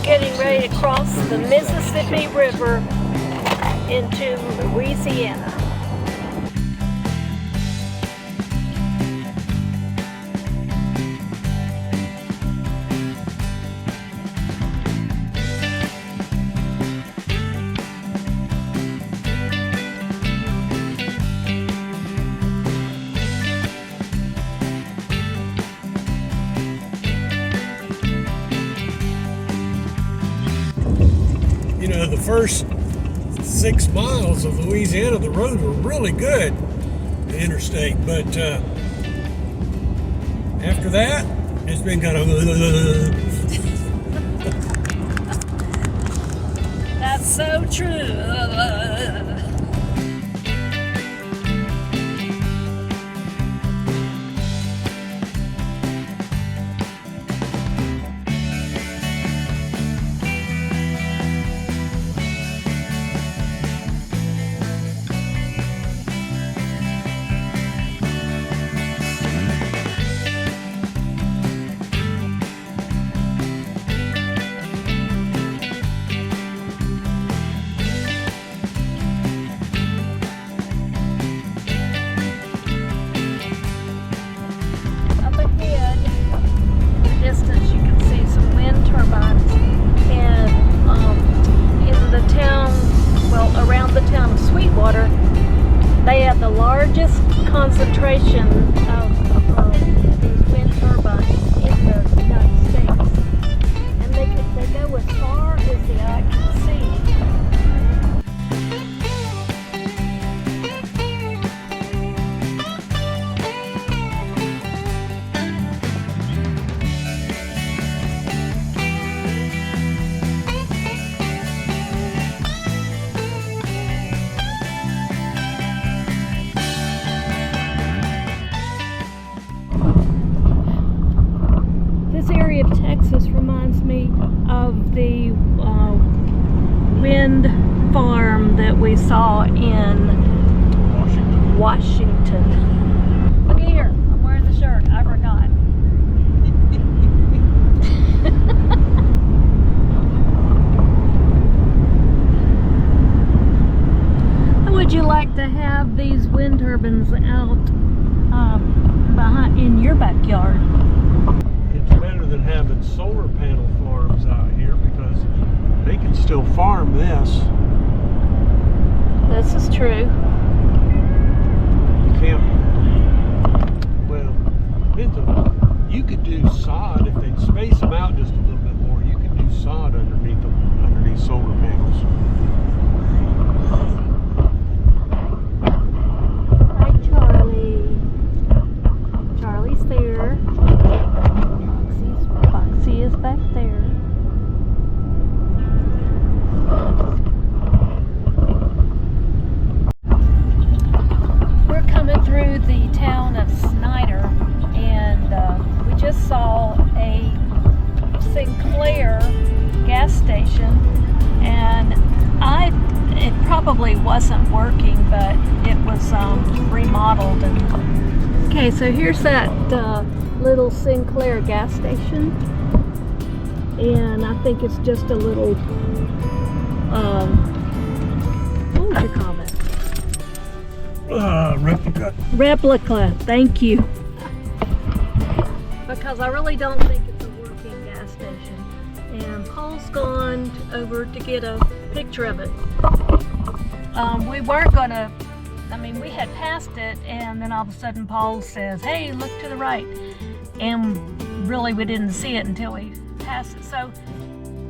getting ready to cross the Mississippi River into Louisiana. You know, the first 6 miles of Louisiana, the roads were really good, the interstate, but after that, it's been kind of... That's so true. Distance you can see some wind turbines, and in the town, well, around the town of Sweetwater, they have the largest concentration of these wind turbines in the United States, and they go as far as the eye can see. This area of Texas reminds me of the wind farm that we saw in Washington. Look here, I'm wearing the shirt. I forgot. How would you like to have these wind turbines out behind in your backyard? Than having solar panel farms out here, because they can still farm this. This is true. You can't, well, depends on, you could do sod if they'd space them out just a little bit more. You could do sod underneath them, underneath solar panels. Hi, Charlie. Charlie's there. Foxy is back there. We're coming through the town of Snyder, and we just saw a Sinclair gas station, and it probably wasn't working, but it was remodeled. And okay, so here's that little Sinclair gas station, and I think it's just a little what would you call it? Replica, thank you, because I really don't think it's a working gas station. And Paul's gone over to get a picture of it. We weren't gonna, I mean, we had passed it, and then all of a sudden Paul says, hey, look to the right. And really we didn't see it until we passed it. So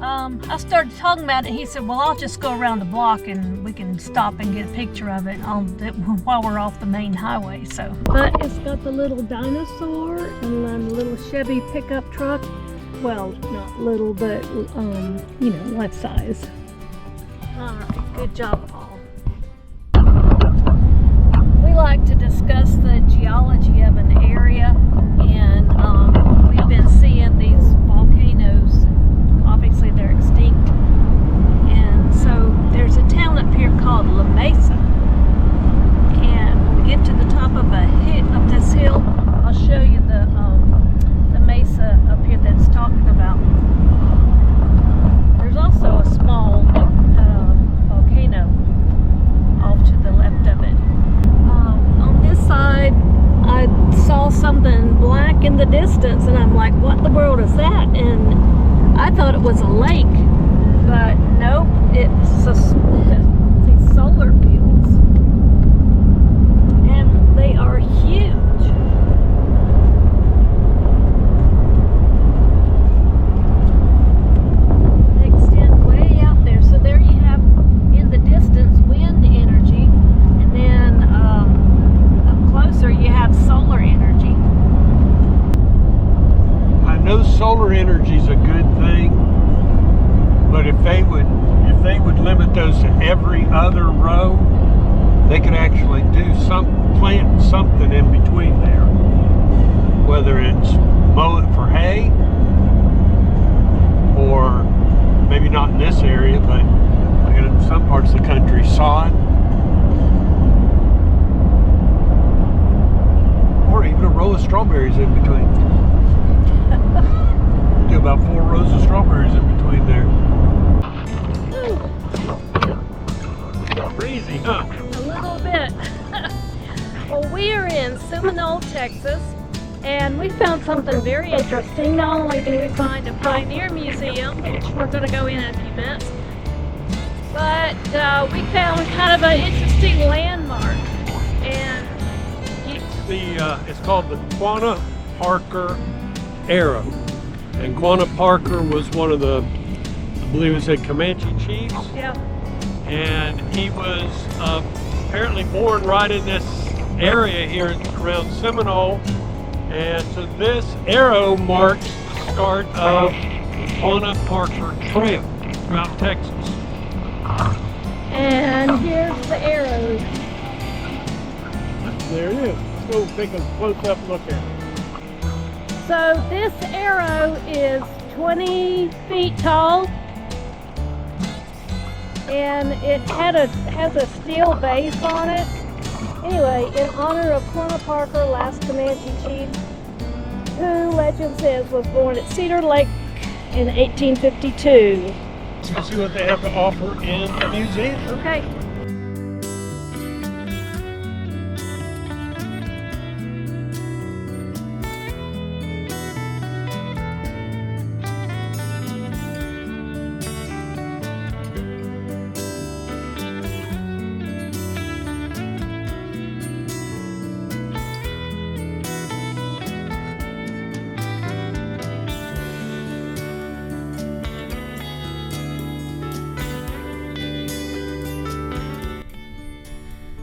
I started talking about it. He said, well, I'll just go around the block and we can stop and get a picture of it while we're off the main highway. So, but it's got the little dinosaur and then the little Chevy pickup truck. Well, not little, but you know, life size. All right, good job, Paul. We like to discuss the geology of an area, and we've been seeing these volcanoes. Obviously they're extinct, and so there's a town up here called La Mesa, and when we get to the top of up this hill, I'll show you the mesa up here that's talking about. was a lake, but nope, it's these solar fields, and they are huge. They extend way out there. So there you have in the distance wind energy, and then up closer you have solar energy. I know solar energy is a good thing, but if they would limit those to every other row, they could actually plant something in between there, whether it's mow it for hay, or maybe not in this area, but like in some parts of the country, sod, or even a row of strawberries in between. Do about 4 rows of strawberries in between there. Crazy, huh? A little bit. Well, we are in Seminole, Texas, and we found something very interesting. Not only did we find a Pioneer Museum, which we're going to go in a few minutes, but we found kind of an interesting landmark. And it's called the Quanah Parker Arrow. And Quanah Parker was one of the, I believe it said, Comanche chiefs. yeah. And he was apparently born right in this area here around Seminole. And so this arrow marks the start of the Quanah Parker Trail throughout Texas. And here's the arrow. There it is. Let's go take a close-up look at it. So this arrow is 20 feet tall, and it has a steel base on it. Anyway, in honor of Quanah Parker, last Comanche chief, who legend says was born at Cedar Lake in 1852. Let's see what they have to offer in the museum. Okay.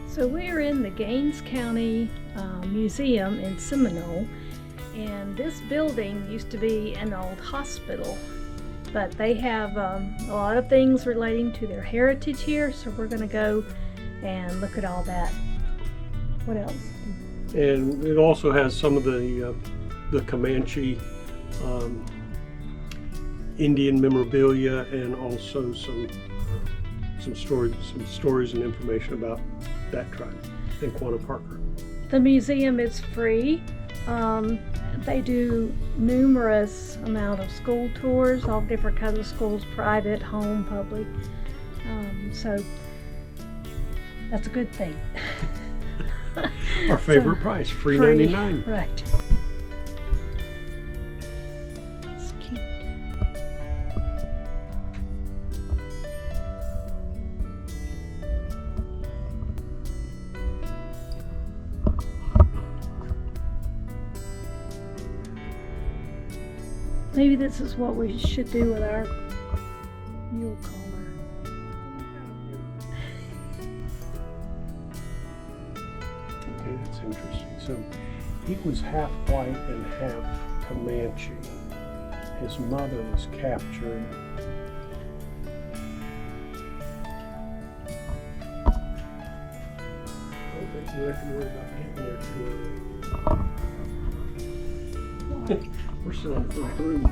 So we're in the Gaines County Museum in Seminole, and this building used to be an old hospital, but they have a lot of things relating to their heritage here, so we're going to go and look at all that. What else? And it also has some of the Comanche Indian memorabilia, and also some stories and information about that tribe in Quanah Parker. The museum is free. They do numerous amount of school tours, all different kinds of schools, private, home, public. So that's a good thing. Our favorite price, free $99. Right. It's cute. Maybe this is what we should do with our mule collar. Okay, that's interesting. So he was half white and half Comanche. His mother was captured. I don't think we'll have to worry about getting there too early. We're still on the first room.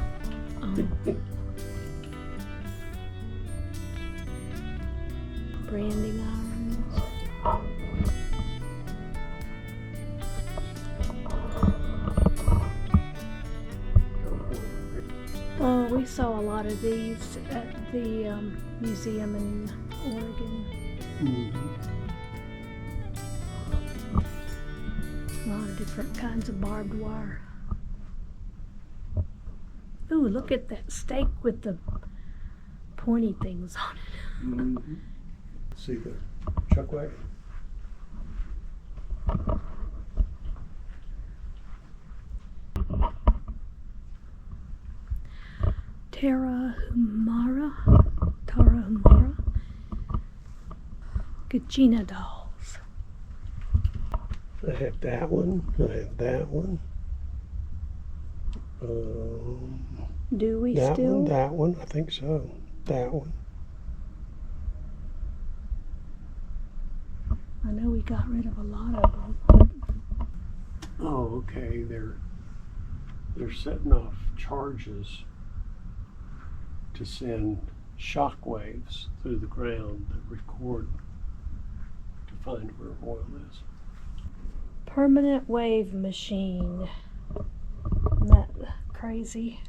Branding irons. Oh, we saw a lot of these at the museum in Oregon. A lot of different kinds of barbed wire. Ooh, look at that steak with the pointy things on it. Mm-hmm. See the chuck wagon? Tarahumara, Gugina dolls. I have that one. I have that one. Do we That still? one, that one. I think so. That one. I know we got rid of a lot of them. Oh, okay. They're setting off charges to send shock waves through the ground that record to find where oil is. Permanent wave machine. Isn't that crazy?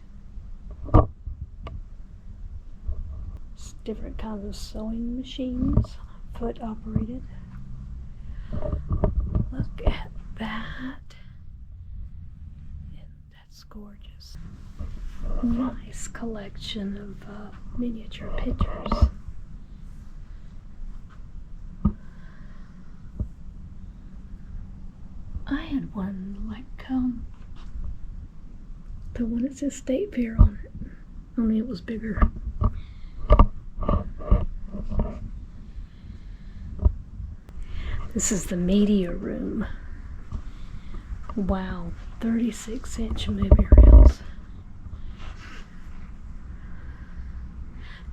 It's different kinds of sewing machines, foot operated. Look at that. That's gorgeous. Nice collection of miniature pictures. I had one like the one that says State Fair on it. Only it was bigger. This is the media room. Wow, 36-inch movie reels.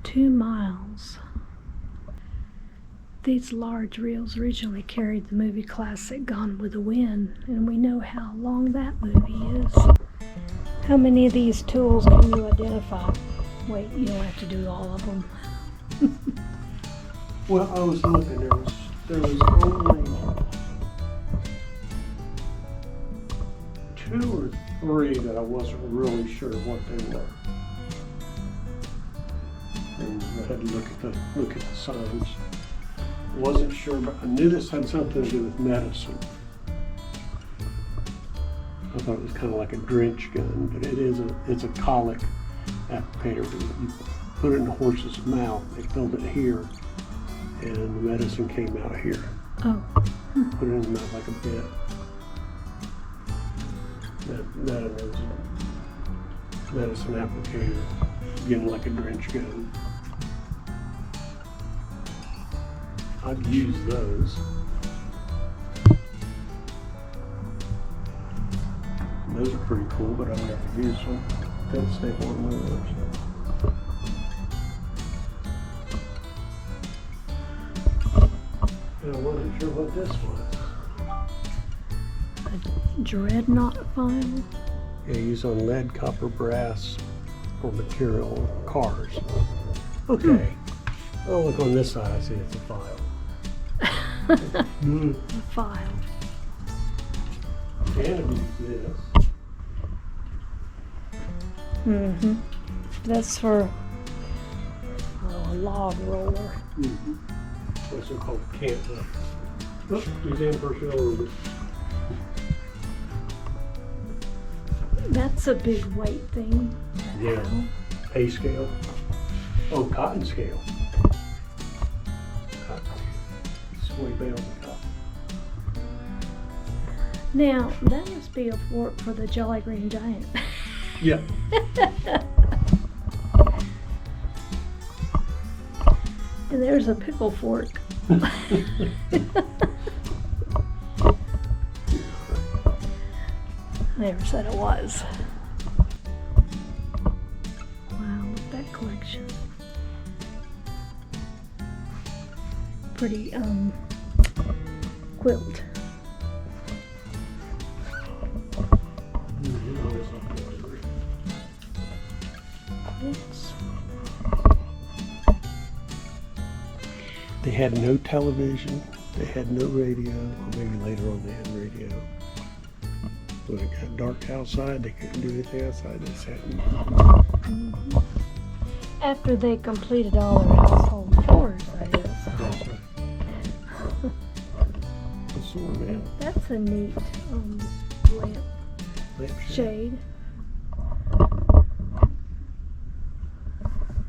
2 miles. These large reels originally carried the movie classic Gone with the Wind, and we know how long that movie is. How many of these tools can you identify? Wait, you don't have to do all of them. Well, I was looking. There was only 2 or 3 that I wasn't really sure what they were. And I had to look at the signs. Wasn't sure, but I knew this had something to do with medicine. I thought it was kind of like a drench gun, but it's a colic applicator. You put it in the horse's mouth, they filled it here, and the medicine came out here. Oh. Put it in the mouth like a bit. That is a medicine applicator, again like a drench gun. I've used those. Those are pretty cool, but I've never used them. Can't stay one of those. And I wasn't sure what this was. A dreadnought file. Yeah, used on lead, copper, brass, or material cars. Okay. Oh, look on this side. I see it's a file. A file. Can use this. Mm-hmm. That's for a log roller. Mm-hmm. What's it called? Camp. Oh, museum personnel. That's a big weight thing. Yeah. Hay scale. Oh, cotton scale. Sway bales of cotton. Now, that must be a fork for the Jolly Green Giant. Yeah. And there's a pickle fork. Never said it was. Wow, look at that collection. Pretty quilt. Quilts. They had no television, they had no radio, or maybe later on they had radio. When it got dark outside, they couldn't do anything outside, they sat in. Mm-hmm. After they completed all their household chores, I guess. That's right. The sword man. That's a neat lamp Lampshade. shade.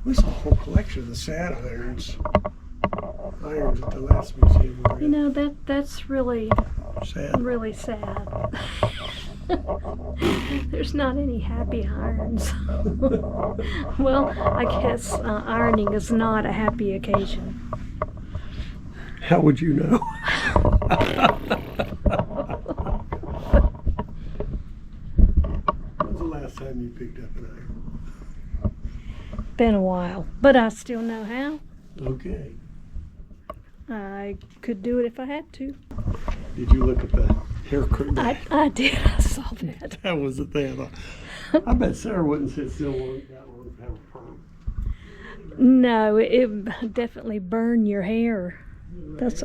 We saw a whole collection of the sad irons. Irons at the last museum we were You in. know, that's really Sad. sad. There's not any happy irons. Well, I guess ironing is not a happy occasion. How would you know? When's the last time you picked up an iron? Been a while, but I still know how. Okay. I could do it if I had to. Did you look at the hair cream? I did. I saw that. That was the thing. I bet Sarah wouldn't sit still that long to have a perm. No, it definitely burned your hair. That's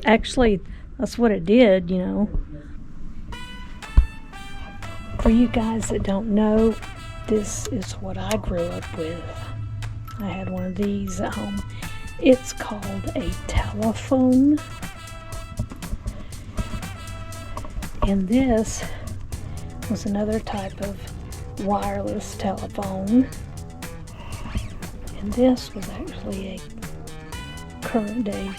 what it did, you know. For you guys that don't know, this is what I grew up with. I had one of these at home. It's called a telephone. And this was another type of wireless telephone. And this was actually a current day,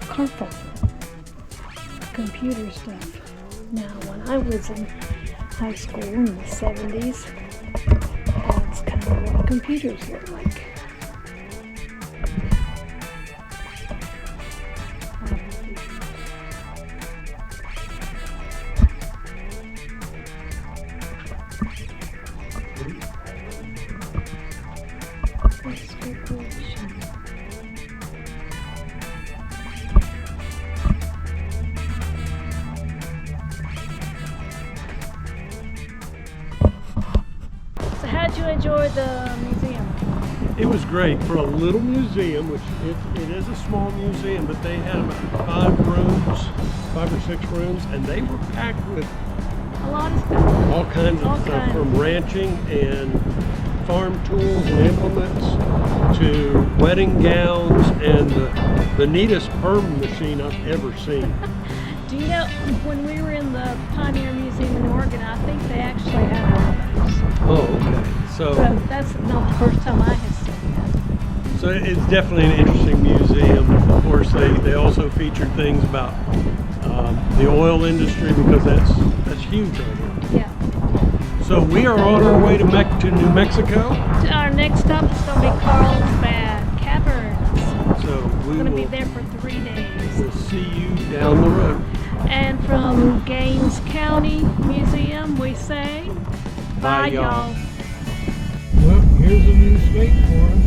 car phone, computer stuff. Now, when I was in high school in the 70s, that's kind of what computers look like. So how'd you enjoy the museum? It was great for a little museum, which it is a small museum, but they had about 5 or 6 rooms, and they were packed with A lot of stuff. all kinds of stuff, from ranching and farm tools and implements to wedding gowns and the neatest perm machine I've ever seen. Do you know, when we were in the Pioneer Museum in Oregon, I think they actually had one of those. Oh, okay. So that's not the first time I had seen that. So it's definitely an interesting museum. Of course, they also featured things about the oil industry, because that's huge right here. Yeah. So we are on our way to New Mexico. Our next stop is going to be Carlsbad Caverns. So We're we going to be will there for 3 days. we'll see you down the road. And from Gaines County Museum, we say, Bye, bye y'all. Well, here's a new state for us.